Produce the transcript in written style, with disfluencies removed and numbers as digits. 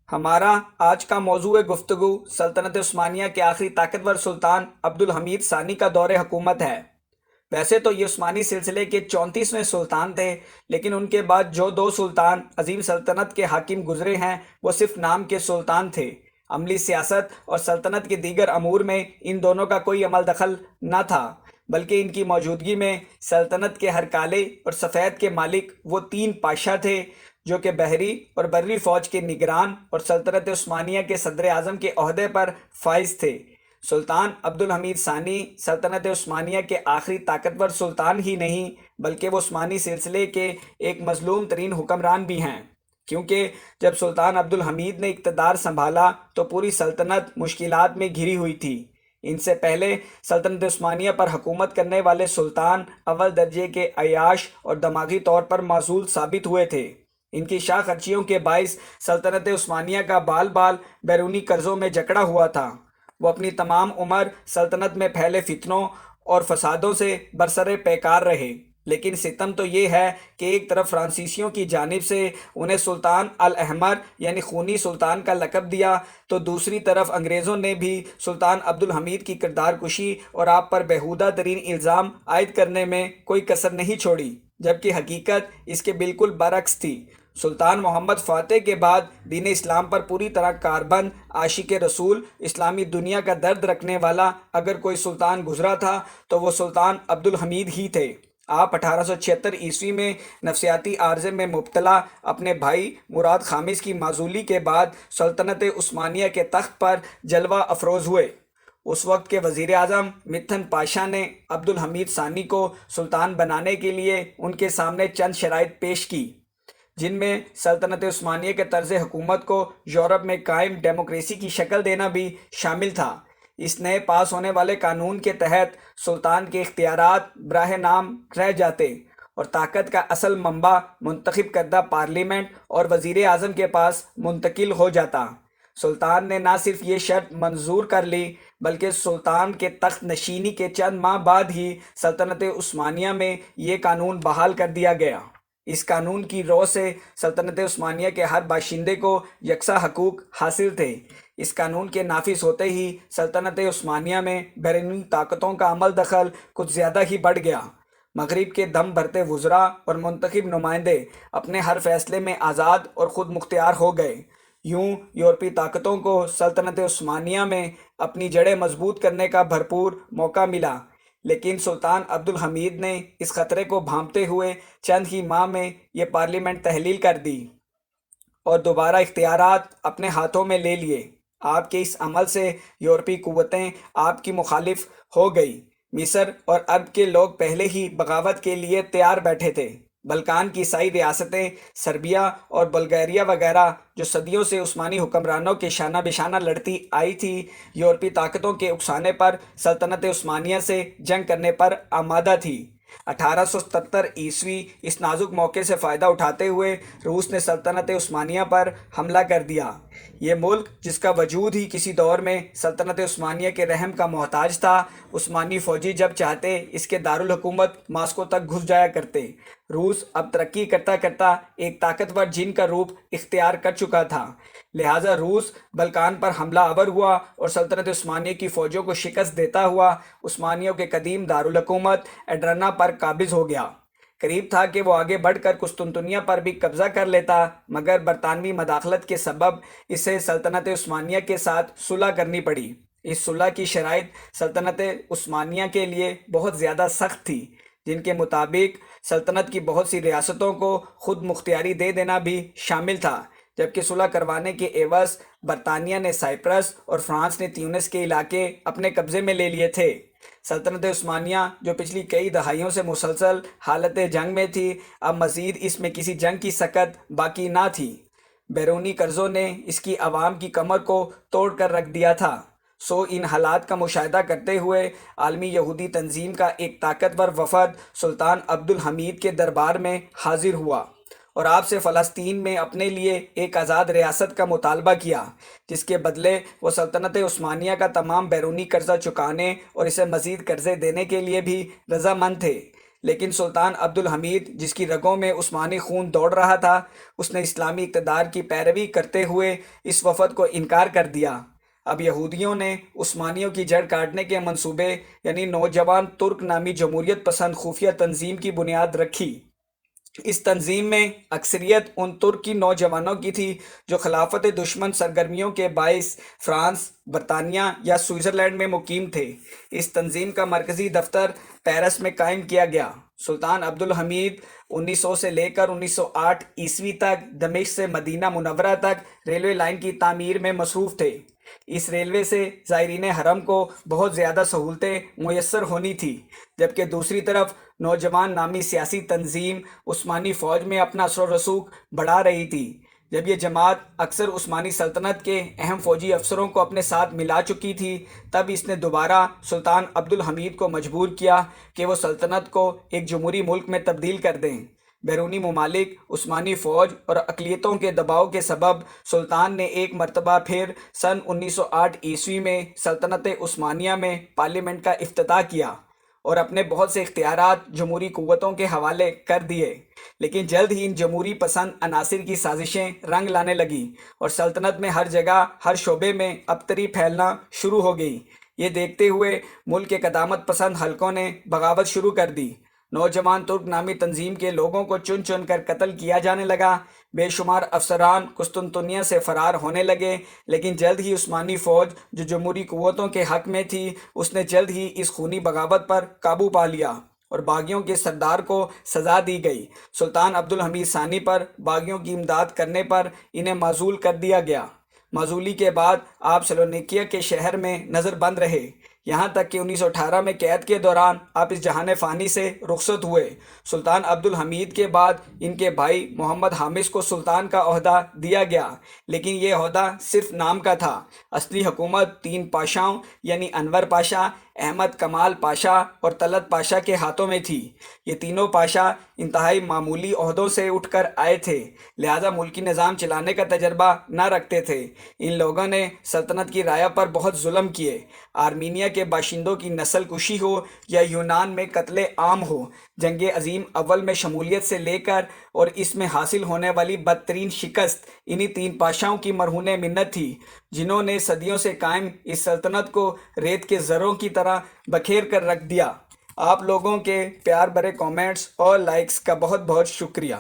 ہمارا آج کا موضوع گفتگو سلطنت عثمانیہ کے آخری طاقتور سلطان عبدالحمید ثانی کا دور حکومت ہے۔ ویسے تو یہ عثمانی سلسلے کے 34ویں سلطان تھے، لیکن ان کے بعد جو دو سلطان عظیم سلطنت کے حاکم گزرے ہیں وہ صرف نام کے سلطان تھے۔ عملی سیاست اور سلطنت کے دیگر امور میں ان دونوں کا کوئی عمل دخل نہ تھا، بلکہ ان کی موجودگی میں سلطنت کے ہر کالے اور سفید کے مالک وہ تین پاشا تھے جو کہ بحری اور بری فوج کے نگران اور سلطنت عثمانیہ کے صدر اعظم کے عہدے پر فائز تھے۔ سلطان عبدالحمید ثانی سلطنت عثمانیہ کے آخری طاقتور سلطان ہی نہیں بلکہ وہ عثمانی سلسلے کے ایک مظلوم ترین حکمران بھی ہیں، کیونکہ جب سلطان عبدالحمید نے اقتدار سنبھالا تو پوری سلطنت مشکلات میں گھری ہوئی تھی۔ ان سے پہلے سلطنت عثمانیہ پر حکومت کرنے والے سلطان اول درجے کے عیاش اور دماغی طور پر معزول ثابت ہوئے تھے۔ ان کی شاہ خرچیوں کے باعث سلطنت عثمانیہ کا بال بال بیرونی قرضوں میں جکڑا ہوا تھا۔ وہ اپنی تمام عمر سلطنت میں پھیلے فتنوں اور فسادوں سے برسر پیکار رہے، لیکن ستم تو یہ ہے کہ ایک طرف فرانسیسیوں کی جانب سے انہیں سلطان الاحمر یعنی خونی سلطان کا لقب دیا، تو دوسری طرف انگریزوں نے بھی سلطان عبدالحمید کی کردار کشی اور آپ پر بیہودہ ترین الزام عائد کرنے میں کوئی کسر نہیں چھوڑی، جبکہ حقیقت اس کے بالکل برعکس تھی۔ سلطان محمد فاتح کے بعد دین اسلام پر پوری طرح کاربند، عاشق رسول، اسلامی دنیا کا درد رکھنے والا اگر کوئی سلطان گزرا تھا تو وہ سلطان عبدالحمید ہی تھے۔ آپ 1876 میں نفسیاتی عارضے میں مبتلا اپنے بھائی مراد خامس کی معزولی کے بعد سلطنت عثمانیہ کے تخت پر جلوہ افروز ہوئے۔ اس وقت کے وزیر اعظم متھن پاشا نے عبدالحمید ثانی کو سلطان بنانے کے لیے ان کے سامنے چند شرائط پیش کی، جن میں سلطنت عثمانیہ کے طرز حکومت کو یورپ میں قائم ڈیموکریسی کی شکل دینا بھی شامل تھا۔ اس نئے پاس ہونے والے قانون کے تحت سلطان کے اختیارات براہ نام رہ جاتے اور طاقت کا اصل منبع منتخب کردہ پارلیمنٹ اور وزیر اعظم کے پاس منتقل ہو جاتا۔ سلطان نے نہ صرف یہ شرط منظور کر لی بلکہ سلطان کے تخت نشینی کے چند ماہ بعد ہی سلطنت عثمانیہ میں یہ قانون بحال کر دیا گیا۔ اس قانون کی رو سے سلطنت عثمانیہ کے ہر باشندے کو یکساں حقوق حاصل تھے۔ اس قانون کے نافذ ہوتے ہی سلطنت عثمانیہ میں بیرونی طاقتوں کا عمل دخل کچھ زیادہ ہی بڑھ گیا۔ مغرب کے دم بھرتے وزراء اور منتخب نمائندے اپنے ہر فیصلے میں آزاد اور خود مختار ہو گئے۔ یوں یورپی طاقتوں کو سلطنت عثمانیہ میں اپنی جڑیں مضبوط کرنے کا بھرپور موقع ملا، لیکن سلطان عبدالحمید نے اس خطرے کو بھانپتے ہوئے چند ہی ماہ میں یہ پارلیمنٹ تحلیل کر دی اور دوبارہ اختیارات اپنے ہاتھوں میں لے لیے۔ آپ کے اس عمل سے یورپی قوتیں آپ کی مخالف ہو گئی۔ مصر اور عرب کے لوگ پہلے ہی بغاوت کے لیے تیار بیٹھے تھے۔ بلکان کی عیسائی ریاستیں سربیا اور بلغاریہ وغیرہ جو صدیوں سے عثمانی حکمرانوں کے شانہ بشانہ لڑتی آئی تھی، یورپی طاقتوں کے اکسانے پر سلطنت عثمانیہ سے جنگ کرنے پر آمادہ تھی۔ 1877 اس نازک موقع سے فائدہ اٹھاتے ہوئے روس نے سلطنت عثمانیہ پر حملہ کر دیا۔ یہ ملک جس کا وجود ہی کسی دور میں سلطنت عثمانیہ کے رحم کا محتاج تھا، عثمانی فوجی جب چاہتے اس کے دارالحکومت ماسکو تک گھس جایا کرتے۔ روس اب ترقی کرتا کرتا ایک طاقتور جن کا روپ اختیار کر چکا تھا، لہٰذا روس بلکان پر حملہ آور ہوا اور سلطنت عثمانیہ کی فوجوں کو شکست دیتا ہوا عثمانیوں کے قدیم دارالحکومت ایڈرنا پر قابض ہو گیا۔ قریب تھا کہ وہ آگے بڑھ کر قسطنطنیہ پر بھی قبضہ کر لیتا، مگر برطانوی مداخلت کے سبب اسے سلطنت عثمانیہ کے ساتھ صلح کرنی پڑی۔ اس صلح کی شرائط سلطنت عثمانیہ کے لیے بہت زیادہ سخت تھی، جن کے مطابق سلطنت کی بہت سی ریاستوں کو خود مختاری دے دینا بھی شامل تھا، جبکہ صلح کروانے کے عوض برطانیہ نے سائپرس اور فرانس نے تیونس کے علاقے اپنے قبضے میں لے لیے تھے۔ سلطنت عثمانیہ جو پچھلی کئی دہائیوں سے مسلسل حالت جنگ میں تھی، اب مزید اس میں کسی جنگ کی سکت باقی نہ تھی۔ بیرونی قرضوں نے اس کی عوام کی کمر کو توڑ کر رکھ دیا تھا۔ سو ان حالات کا مشاہدہ کرتے ہوئے عالمی یہودی تنظیم کا ایک طاقتور وفد سلطان عبدالحمید کے دربار میں حاضر ہوا اور آپ سے فلسطین میں اپنے لیے ایک آزاد ریاست کا مطالبہ کیا، جس کے بدلے وہ سلطنت عثمانیہ کا تمام بیرونی قرضہ چکانے اور اسے مزید قرضے دینے کے لیے بھی رضامند تھے۔ لیکن سلطان عبد الحمید، جس کی رگوں میں عثمانی خون دوڑ رہا تھا، اس نے اسلامی اقتدار کی پیروی کرتے ہوئے اس وفد کو انکار کر دیا۔ اب یہودیوں نے عثمانیوں کی جڑ کاٹنے کے منصوبے، یعنی نوجوان ترک نامی جمہوریت پسند خفیہ تنظیم کی بنیاد رکھی۔ اس تنظیم میں اکثریت ان ترکی نوجوانوں کی تھی جو خلافت دشمن سرگرمیوں کے باعث فرانس، برطانیہ یا سوئٹزرلینڈ میں مقیم تھے۔ اس تنظیم کا مرکزی دفتر پیرس میں قائم کیا گیا۔ سلطان عبد الحمید 1900 سے لے کر 1908 عیسوی تک دمشق سے مدینہ منورہ تک ریلوے لائن کی تعمیر میں مصروف تھے۔ اس ریلوے سے زائرین حرم کو بہت زیادہ سہولتیں میسر ہونی تھی، جبکہ دوسری طرف نوجوان نامی سیاسی تنظیم عثمانی فوج میں اپنا اثر و رسوخ بڑھا رہی تھی۔ جب یہ جماعت اکثر عثمانی سلطنت کے اہم فوجی افسروں کو اپنے ساتھ ملا چکی تھی، تب اس نے دوبارہ سلطان عبد الحمید کو مجبور کیا کہ وہ سلطنت کو ایک جمہوری ملک میں تبدیل کر دیں۔ بیرونی ممالک، عثمانی فوج اور اقلیتوں کے دباؤ کے سبب سلطان نے ایک مرتبہ پھر سن 1908 عیسوی میں سلطنت عثمانیہ میں پارلیمنٹ کا افتتاح کیا اور اپنے بہت سے اختیارات جمہوری قوتوں کے حوالے کر دیے۔ لیکن جلد ہی ان جمہوری پسند عناصر کی سازشیں رنگ لانے لگیں اور سلطنت میں ہر جگہ، ہر شعبے میں ابتری پھیلنا شروع ہو گئی۔ یہ دیکھتے ہوئے ملک کے قدامت پسند حلقوں نے بغاوت شروع کر دی۔ نوجوان ترک نامی تنظیم کے لوگوں کو چن چن کر قتل کیا جانے لگا۔ بے شمار افسران قسطنطنیہ سے فرار ہونے لگے، لیکن جلد ہی عثمانی فوج جو جمہوری قوتوں کے حق میں تھی، اس نے جلد ہی اس خونی بغاوت پر قابو پا لیا اور باغیوں کے سردار کو سزا دی گئی۔ سلطان عبد الحمید ثانی پر باغیوں کی امداد کرنے پر انہیں معزول کر دیا گیا۔ معزولی کے بعد آپ سلونیکیا کے شہر میں نظر بند رہے، یہاں تک کہ 1918 میں قید کے دوران آپ اس جہان فانی سے رخصت ہوئے۔ سلطان عبد الحمید کے بعد ان کے بھائی محمد حامس کو سلطان کا عہدہ دیا گیا، لیکن یہ عہدہ صرف نام کا تھا۔ اصلی حکومت 3 پاشاؤں یعنی انور پاشا، احمد کمال پاشا اور طلعت پاشا کے ہاتھوں میں تھی۔ یہ تینوں پاشا انتہائی معمولی عہدوں سے اٹھ کر آئے تھے، لہذا ملکی نظام چلانے کا تجربہ نہ رکھتے تھے۔ ان لوگوں نے سلطنت کی رعایا پر بہت ظلم کیے۔ آرمینیا کے باشندوں کی نسل کشی ہو یا یونان میں قتل عام ہو، جنگ عظیم اول میں شمولیت سے لے کر اور اس میں حاصل ہونے والی بدترین شکست انہی 3 پاشاؤں کی مرہون منت تھی، جنہوں نے صدیوں سے قائم اس سلطنت کو ریت کے ذروں کی طرح بکھیر کر رکھ دیا۔ آپ لوگوں کے پیار بھرے کامنٹس اور لائکس کا بہت بہت شکریہ۔